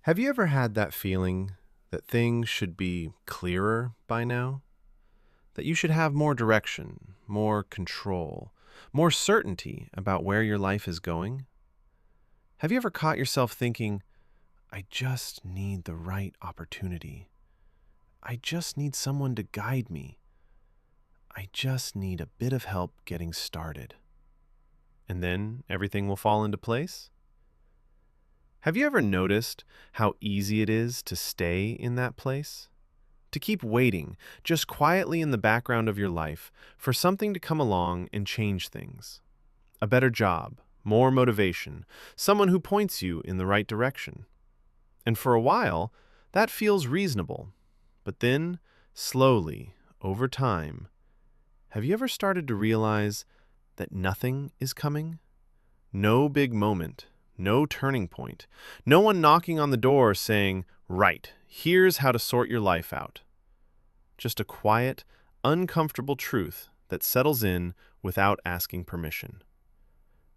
Have you ever had that feeling that things should be clearer by now? That you should have more direction, more control, more certainty about where your life is going? Have you ever caught yourself thinking, I just need the right opportunity? I just need someone to guide me. I just need a bit of help getting started. And then everything will fall into place? Have you ever noticed how easy it is to stay in that place? To keep waiting, just quietly in the background of your life, for something to come along and change things? A better job, more motivation, someone who points you in the right direction. And for a while, that feels reasonable. But then, slowly, over time, have you ever started to realize that nothing is coming? No big moment, no turning point, no one knocking on the door saying, right, here's how to sort your life out. Just a quiet, uncomfortable truth that settles in without asking permission.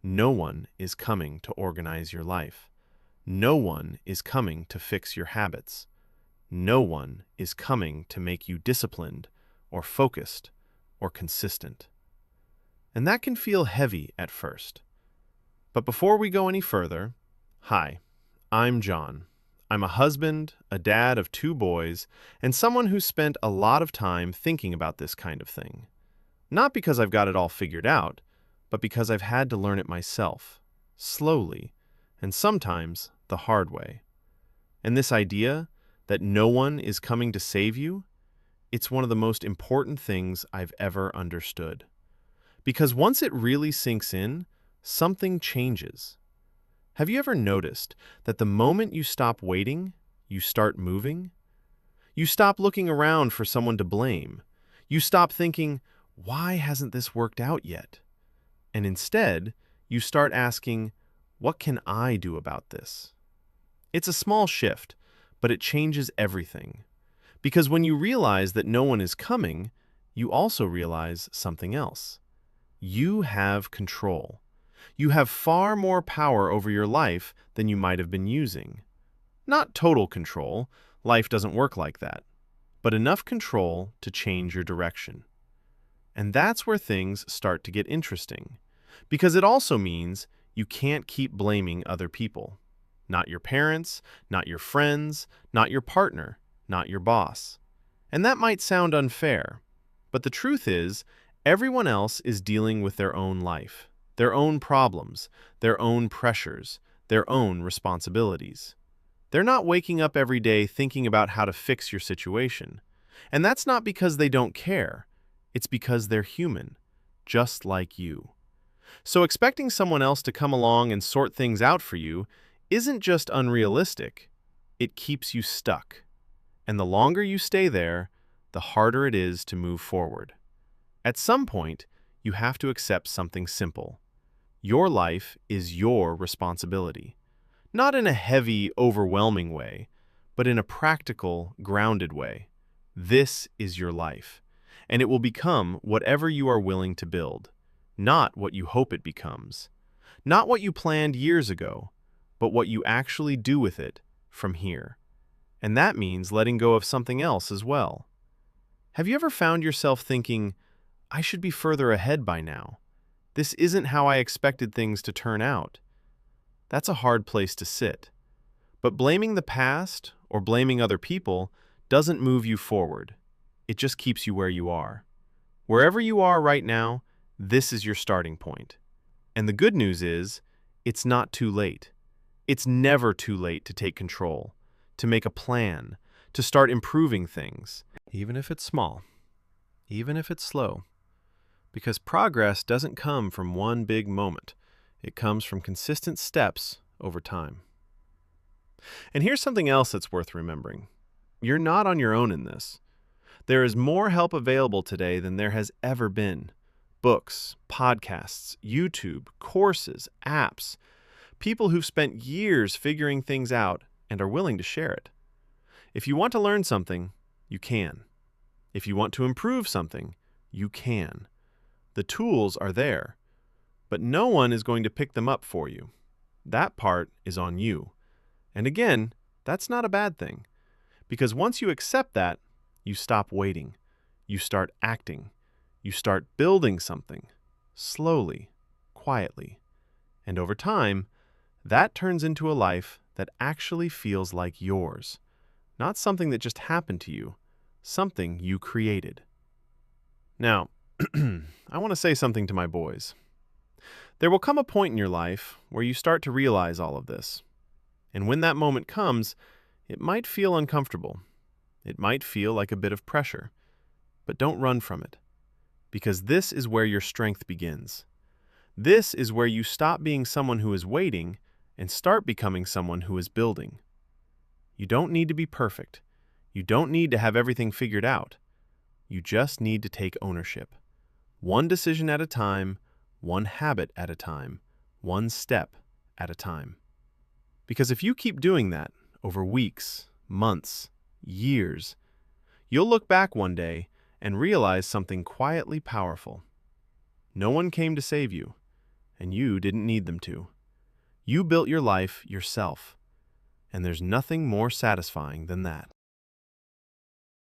No one is coming to organize your life. No one is coming to fix your habits. No one is coming to make you disciplined or focused or consistent. And that can feel heavy at first. But before we go any further, hi, I'm John. I'm a husband, a dad of two boys, and someone who's spent a lot of time thinking about this kind of thing. Not because I've got it all figured out, but because I've had to learn it myself, slowly, and sometimes the hard way. And this idea that no one is coming to save you, it's one of the most important things I've ever understood. Because once it really sinks in, something changes. Have you ever noticed that the moment you stop waiting, you start moving? You stop looking around for someone to blame. You stop thinking, why hasn't this worked out yet? And instead, you start asking, what can I do about this? It's a small shift, but it changes everything. Because when you realize that no one is coming, you also realize something else. You have control. You have far more power over your life than you might have been using. Not total control, life doesn't work like that, but enough control to change your direction. And that's where things start to get interesting, because it also means you can't keep blaming other people. Not your parents, not your friends, not your partner, not your boss. And that might sound unfair, but the truth is, everyone else is dealing with their own life, their own problems, their own pressures, their own responsibilities. They're not waking up every day thinking about how to fix your situation. And that's not because they don't care. It's because they're human, just like you. So expecting someone else to come along and sort things out for you isn't just unrealistic, it keeps you stuck. And the longer you stay there, the harder it is to move forward. At some point, you have to accept something simple. Your life is your responsibility. Not in a heavy, overwhelming way, but in a practical, grounded way. This is your life, and it will become whatever you are willing to build, not what you hope it becomes. Not what you planned years ago, but what you actually do with it from here. And that means letting go of something else as well. Have you ever found yourself thinking, I should be further ahead by now? This isn't how I expected things to turn out. That's a hard place to sit. But blaming the past or blaming other people doesn't move you forward. It just keeps you where you are. Wherever you are right now, this is your starting point. And the good news is, it's not too late. It's never too late to take control, to make a plan, to start improving things, even if it's small, even if it's slow. Because progress doesn't come from one big moment. It comes from consistent steps over time. And here's something else that's worth remembering. You're not on your own in this. There is more help available today than there has ever been. Books, podcasts, YouTube, courses, apps, people who've spent years figuring things out and are willing to share it. If you want to learn something, you can. If you want to improve something, you can. The tools are there, but no one is going to pick them up for you. That part is on you. And again, That's not a bad thing. Because once you accept that, you stop waiting. You start acting. You start building something. Slowly, quietly. And over time, that turns into a life that actually feels like yours. Not something that just happened to you. Something you created. Now, I want to say something to my boys. There will come a point in your life where you start to realize all of this. And when that moment comes, it might feel uncomfortable. It might feel like a bit of pressure. But don't run from it. Because this is where your strength begins. This is where you stop being someone who is waiting and start becoming someone who is building. You don't need to be perfect. You don't need to have everything figured out. You just need to take ownership. One decision at a time, one habit at a time, one step at a time. Because if you keep doing that over weeks, months, years, you'll look back one day and realize something quietly powerful. No one came to save you, and you didn't need them to. You built your life yourself, and there's nothing more satisfying than that.